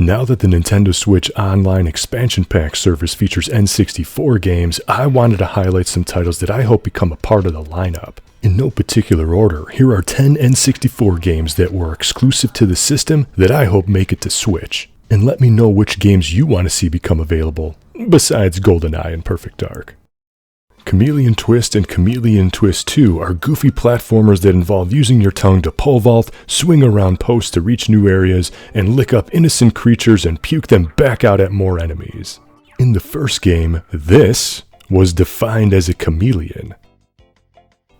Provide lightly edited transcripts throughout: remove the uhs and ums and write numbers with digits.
Now that the Nintendo Switch Online Expansion Pack service features N64 games, I wanted to highlight some titles that I hope become a part of the lineup. In no particular order, here are 10 N64 games that were exclusive to the system that I hope make it to Switch. And let me know which games you want to see become available, besides GoldenEye and Perfect Dark. Chameleon Twist and Chameleon Twist 2 are goofy platformers that involve using your tongue to pole vault, swing around posts to reach new areas, and lick up innocent creatures and puke them back out at more enemies. In the first game, this was defined as a chameleon.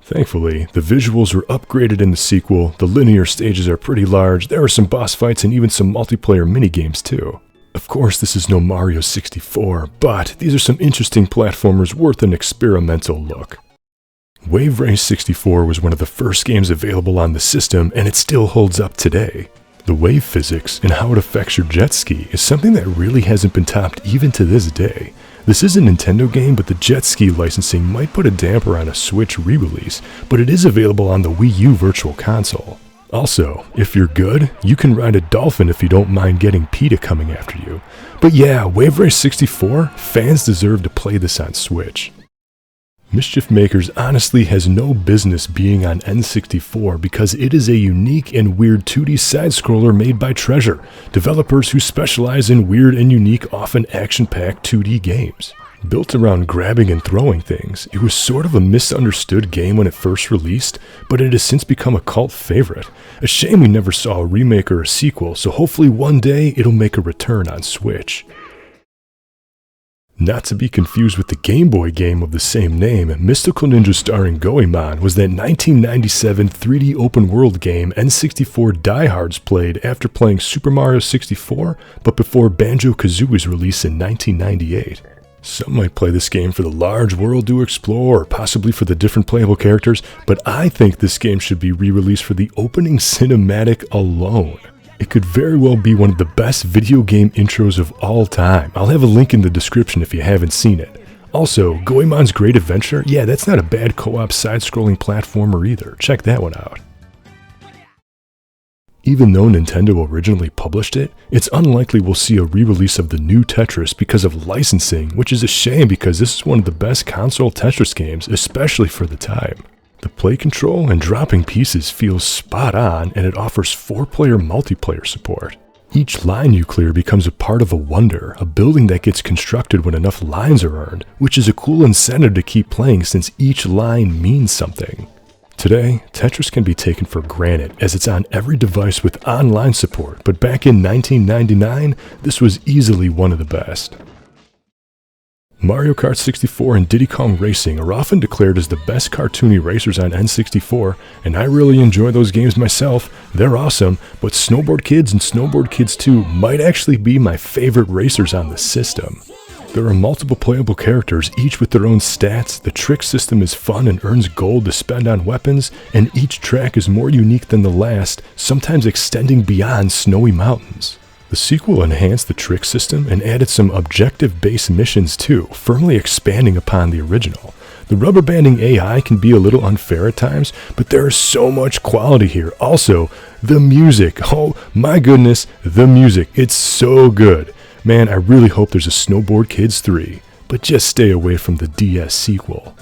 Thankfully, the visuals were upgraded in the sequel, the linear stages are pretty large, there are some boss fights and even some multiplayer minigames too. Of course, this is no Mario 64, but these are some interesting platformers worth an experimental look. Wave Race 64 was one of the first games available on the system, and it still holds up today. The wave physics and how it affects your jet ski is something that really hasn't been topped even to this day. This is a Nintendo game, but the jet ski licensing might put a damper on a Switch re-release, but it is available on the Wii U Virtual Console. Also, if you're good, you can ride a dolphin if you don't mind getting PETA coming after you. But yeah, Wave Race 64, fans deserve to play this on Switch. Mischief Makers honestly has no business being on N64 because it is a unique and weird 2D side-scroller made by Treasure, developers who specialize in weird and unique, often action-packed 2D games. Built around grabbing and throwing things, it was sort of a misunderstood game when it first released, but it has since become a cult favorite. A shame we never saw a remake or a sequel, so hopefully one day it'll make a return on Switch. Not to be confused with the Game Boy game of the same name, Mystical Ninja Starring Goemon was that 1997 3D open world game N64 diehards played after playing Super Mario 64, but before Banjo-Kazooie's release in 1998. Some might play this game for the large world to explore, or possibly for the different playable characters, but I think this game should be re-released for the opening cinematic alone. It could very well be one of the best video game intros of all time. I'll have a link in the description if you haven't seen it. Also, Goemon's Great Adventure, yeah, that's not a bad co-op side-scrolling platformer either. Check that one out. Even though Nintendo originally published it, it's unlikely we'll see a re-release of the new Tetris because of licensing, which is a shame because this is one of the best console Tetris games, especially for the time. The play control and dropping pieces feels spot on, and it offers 4-player multiplayer support. Each line you clear becomes a part of a wonder, a building that gets constructed when enough lines are earned, which is a cool incentive to keep playing since each line means something. Today, Tetris can be taken for granted as it's on every device with online support, but back in 1999, this was easily one of the best. Mario Kart 64 and Diddy Kong Racing are often declared as the best cartoony racers on N64, and I really enjoy those games myself. They're awesome, but Snowboard Kids and Snowboard Kids 2 might actually be my favorite racers on the system. There are multiple playable characters, each with their own stats, the trick system is fun and earns gold to spend on weapons, and each track is more unique than the last, sometimes extending beyond snowy mountains. The sequel enhanced the trick system and added some objective-based missions too, firmly expanding upon the original. The rubber banding AI can be a little unfair at times, but there is so much quality here. Also, the music, oh my goodness, the music, it's so good. Man, I really hope there's a Snowboard Kids 3, but just stay away from the DS sequel.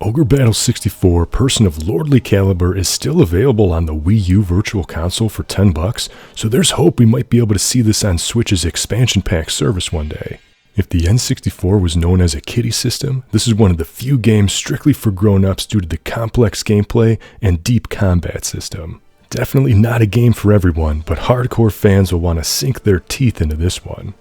Ogre Battle 64 Person of Lordly Caliber is still available on the Wii U Virtual Console for $10, so there's hope we might be able to see this on Switch's expansion pack service one day. If the N64 was known as a kiddie system, this is one of the few games strictly for grown-ups due to the complex gameplay and deep combat system. Definitely not a game for everyone, but hardcore fans will want to sink their teeth into this one.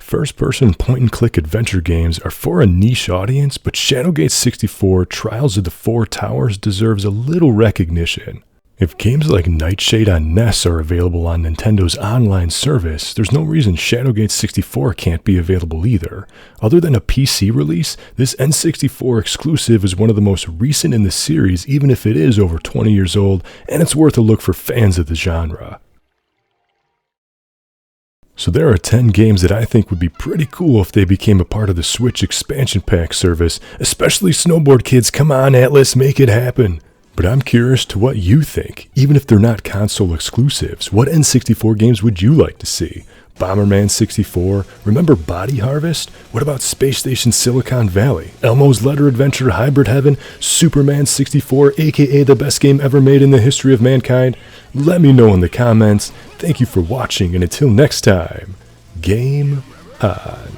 First-person point-and-click adventure games are for a niche audience, but Shadowgate 64 Trials of the Four Towers deserves a little recognition. If games like Nightshade on NES are available on Nintendo's online service, there's no reason Shadowgate 64 can't be available either. Other than a PC release, this N64 exclusive is one of the most recent in the series, even if it is over 20 years old, and it's worth a look for fans of the genre. So there are 10 games that I think would be pretty cool if they became a part of the Switch expansion pack service, especially Snowboard Kids. Come on, Atlas, make it happen! But I'm curious to what you think. Even if they're not console exclusives, what N64 games would you like to see? Bomberman 64? Remember Body Harvest? What about Space Station Silicon Valley? Elmo's Letter Adventure Hybrid Heaven? Superman 64, aka the best game ever made in the history of mankind? Let me know in the comments. Thank you for watching, and until next time, game on.